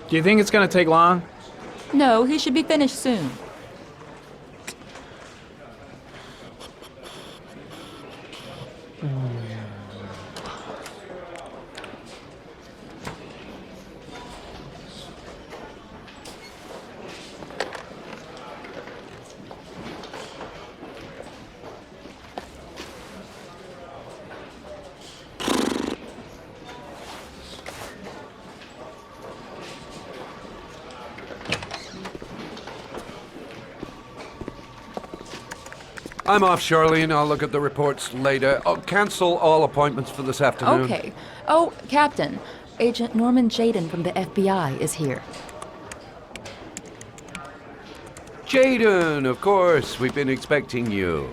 Do you think it's gonna take long? No, he should be finished soon. I'm off, Charlene. I'll look at the reports later. Oh, cancel all appointments for this afternoon. Okay. Oh, Captain, Agent Norman Jaden from the FBI is here. Jaden, of course. We've been expecting you.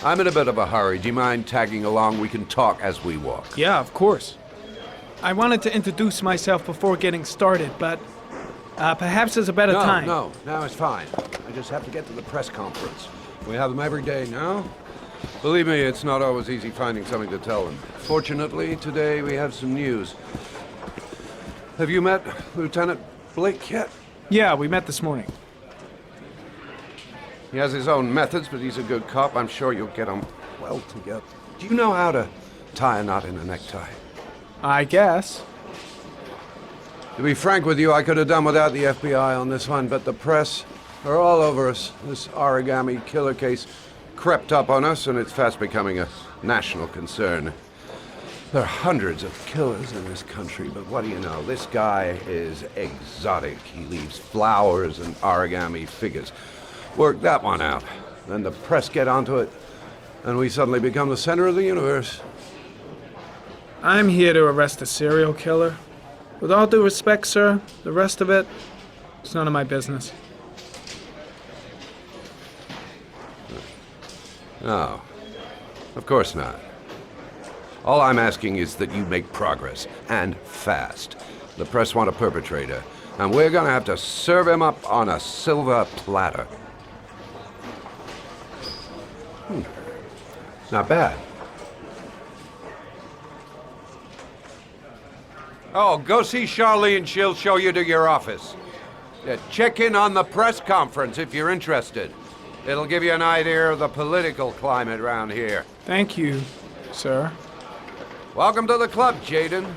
I'm in a bit of a hurry. Do you mind tagging along? We can talk as we walk. Yeah, of course. I wanted to introduce myself before getting started, but perhaps there's a better time. No, it's fine. I just have to get to the press conference. We have them every day now. Believe me, it's not always easy finding something to tell them. Fortunately, today we have some news. Have you met Lieutenant Blake yet? Yeah, we met this morning. He has his own methods, but he's a good cop. I'm sure you'll get on well together. Do you know how to tie a knot in a necktie? I guess. To be frank with you, I could have done without the FBI on this one, but the press are all over us. This origami killer case crept up on us, and it's fast becoming a national concern. There are hundreds of killers in this country, but what do you know? This guy is exotic. He leaves flowers and origami figures. Work that one out. Then the press get onto it, and we suddenly become the center of the universe. I'm here to arrest a serial killer. With all due respect, sir, the rest of it, it's none of my business. No, of course not. All I'm asking is that you make progress, and fast. The press want a perpetrator, and we're gonna have to serve him up on a silver platter. Not bad. Oh, go see Charlene. She'll show you to your office. Yeah, check in on the press conference if you're interested. It'll give you an idea of the political climate around here. Thank you, sir. Welcome to the club, Jaden.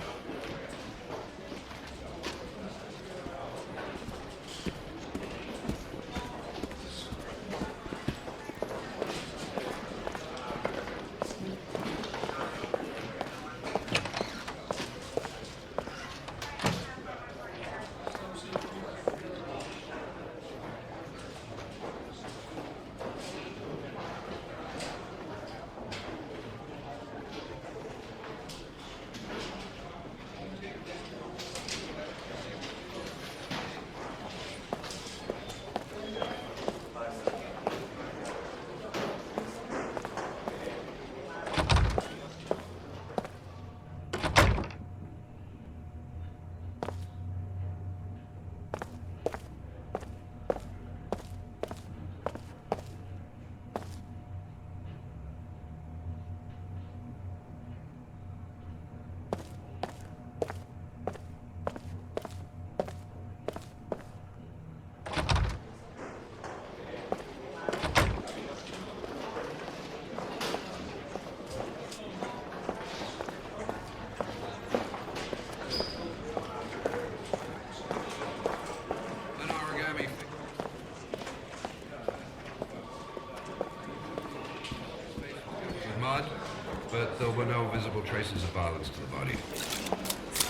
But there were no visible traces of violence to the body.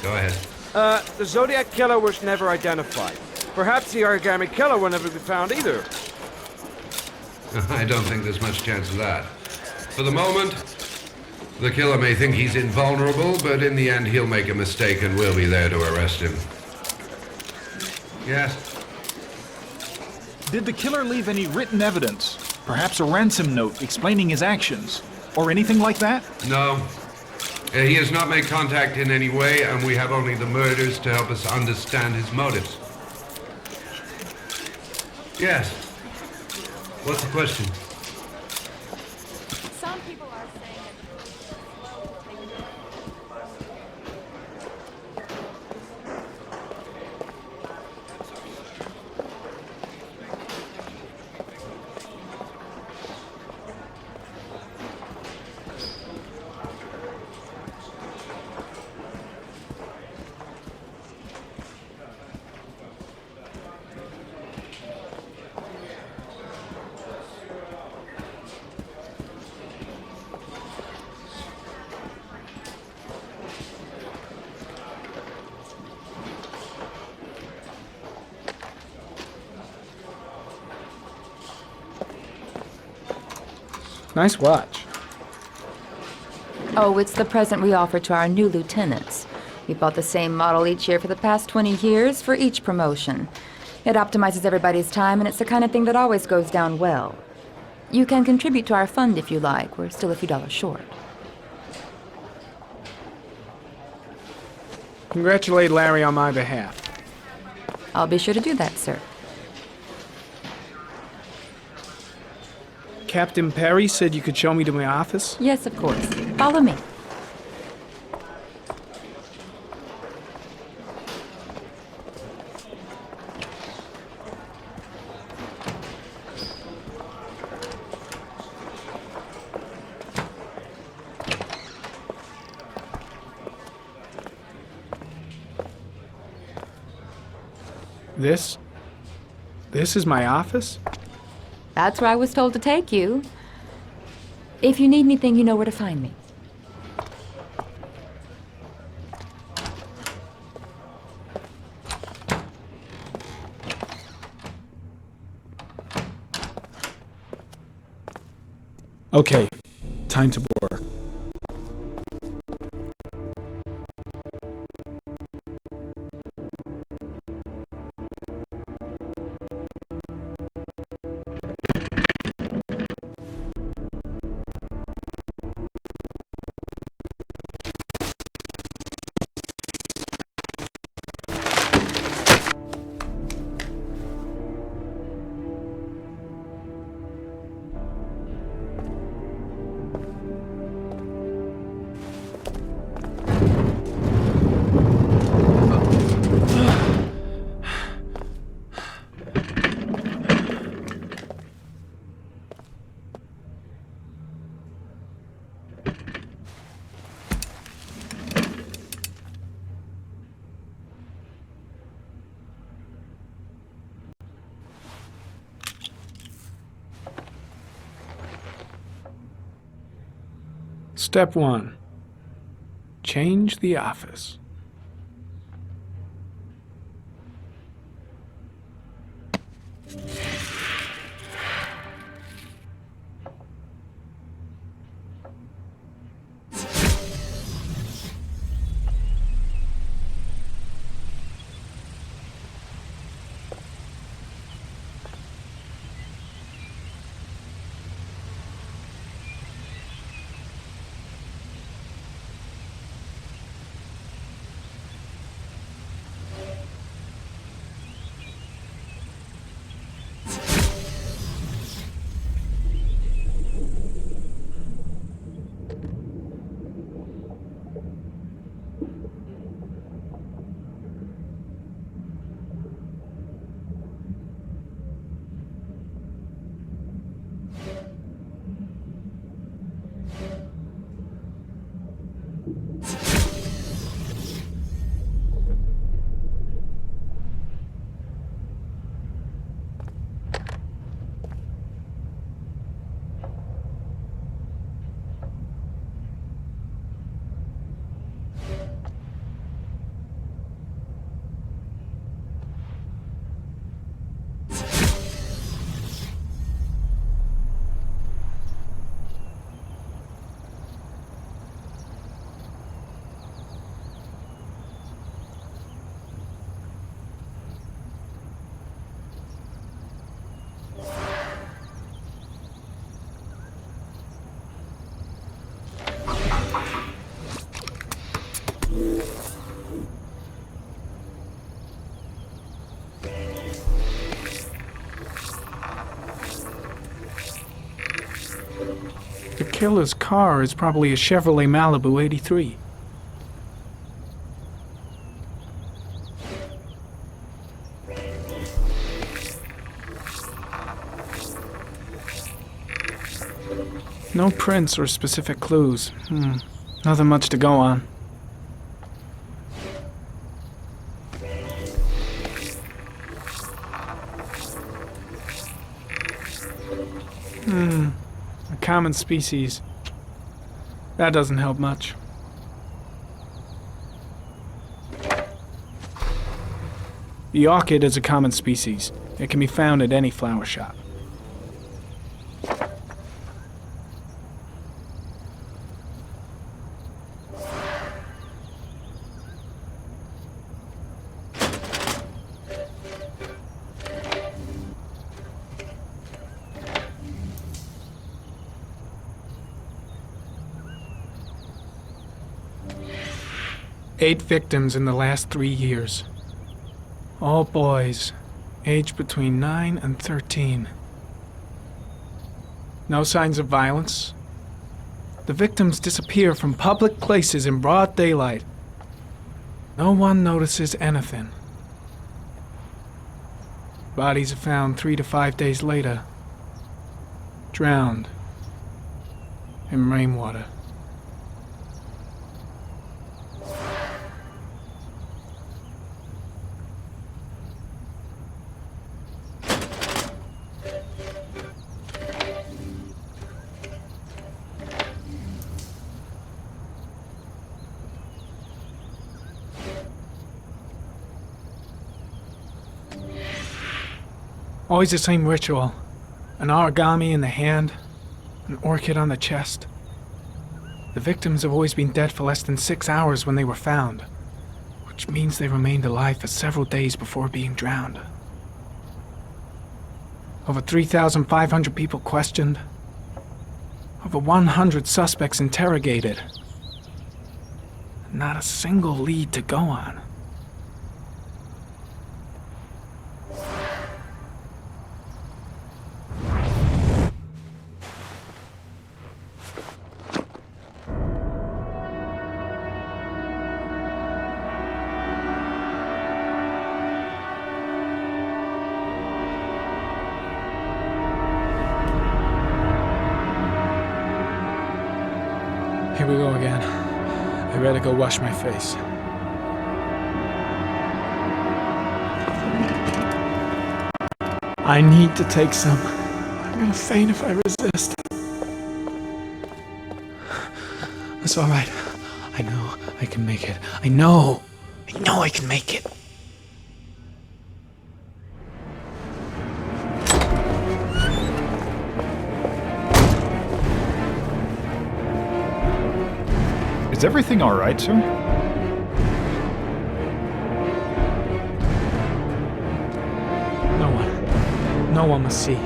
Go ahead. The Zodiac killer was never identified. Perhaps the origami killer will never be found either. I don't think there's much chance of that. For the moment, the killer may think he's invulnerable, but in the end he'll make a mistake and we'll be there to arrest him. Yes? Did the killer leave any written evidence? Perhaps a ransom note explaining his actions? Or anything like that? No. He has not made contact in any way, and we have only the murders to help us understand his motives. Yes. What's the question? Some people are saying Nice watch. Oh, it's the present we offer to our new lieutenants. We bought the same model each year for the past 20 years for each promotion. It optimizes everybody's time, and it's the kind of thing that always goes down well. You can contribute to our fund if you like. We're still a few dollars short. Congratulate Larry on my behalf. I'll be sure to do that, sir. Captain Perry said you could show me to my office? Yes, of course. Follow me. This is my office? That's where I was told to take you. If you need anything, you know where to find me. Okay, time to work. Step 1. Change the office. The killer's car is probably a Chevrolet Malibu 83. No prints or specific clues. Nothing much to go on. A common species. That doesn't help much. The orchid is a common species. It can be found at any flower shop. 8 victims in the last 3 years. All boys, aged between 9 and 13. No signs of violence. The victims disappear from public places in broad daylight. No one notices anything. Bodies are found 3 to 5 days later, drowned in rainwater. Always the same ritual. An origami in the hand, an orchid on the chest. The victims have always been dead for less than 6 hours when they were found, which means they remained alive for several days before being drowned. Over 3,500 people questioned. Over 100 suspects interrogated. Not a single lead to go on. Here we go again. I better go wash my face. I need to take some. I'm gonna faint if I resist. It's all right. I know I can make it. I know I can make it. Is everything all right, sir? No one must see.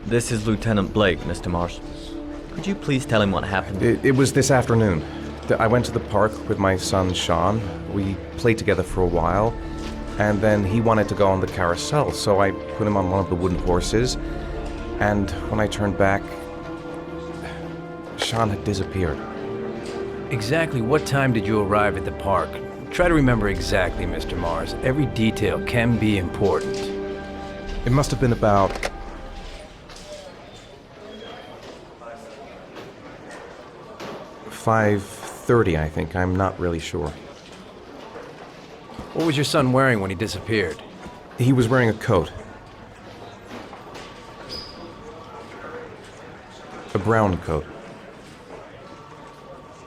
This is Lieutenant Blake, Mr. Mars. Could you please tell him what happened? It was this afternoon. I went to the park with my son, Sean. We played together for a while, and then he wanted to go on the carousel, so I put him on one of the wooden horses, and when I turned back, Sean had disappeared. Exactly what time did you arrive at the park? Try to remember exactly, Mr. Mars. Every detail can be important. It must have been about 5:30, I think. I'm not really sure. What was your son wearing when he disappeared? He was wearing a coat. A brown coat.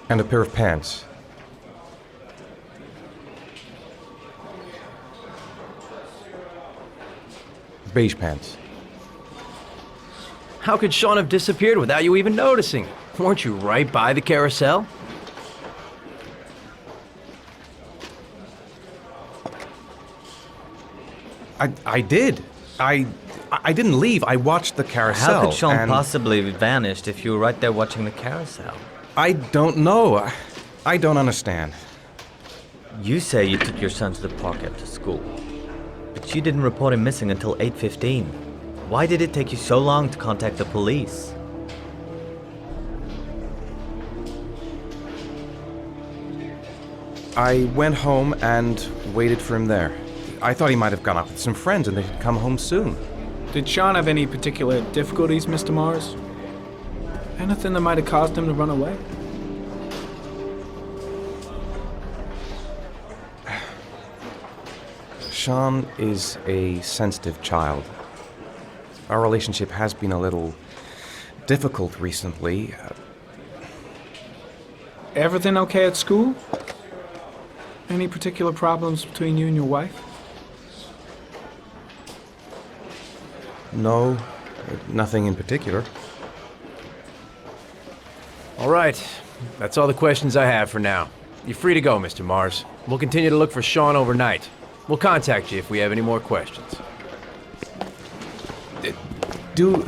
And a pair of pants. Beige pants. How could Sean have disappeared without you even noticing? Weren't you right by the carousel? I did. I didn't leave. I watched the carousel. How could Sean possibly have vanished if you were right there watching the carousel? I don't know. I don't understand. You say you took your son to the park after school. But but you didn't report him missing until 8:15. Why did it take you so long to contact the police? I went home and waited for him there. I thought he might have gone out with some friends and they'd come home soon. Did Sean have any particular difficulties, Mr. Mars? Anything that might have caused him to run away? Sean is a sensitive child. Our relationship has been a little difficult recently. Everything okay at school? Any particular problems between you and your wife? No, nothing in particular. All right. That's all the questions I have for now. You're free to go, Mr. Mars. We'll continue to look for Sean overnight. We'll contact you if we have any more questions. Do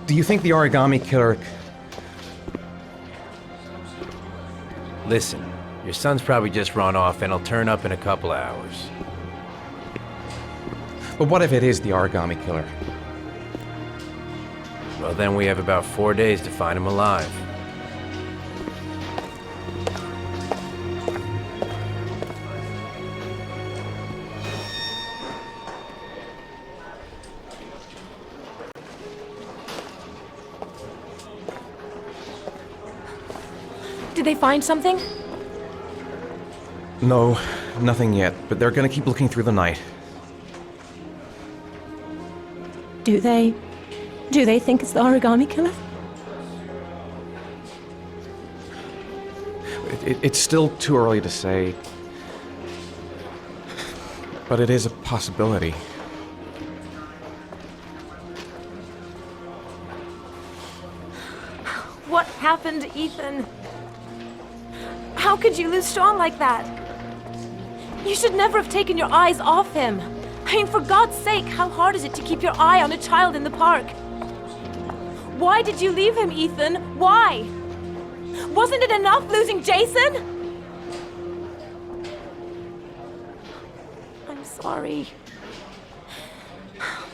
you think the origami killer... Listen, your son's probably just run off and he'll turn up in a couple hours. But what if it is the origami killer? Well, then we have about 4 days to find him alive. Did they find something? No, nothing yet, but they're gonna keep looking through the night. Do they think it's the origami killer? It's still too early to say, but it is a possibility. What happened, Ethan? How could you lose Sean like that? You should never have taken your eyes off him. I mean, for God's sake, how hard is it to keep your eye on a child in the park? Why did you leave him, Ethan? Why? Wasn't it enough losing Jason? I'm sorry.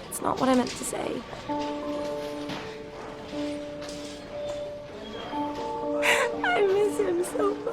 It's not what I meant to say. I miss him so much.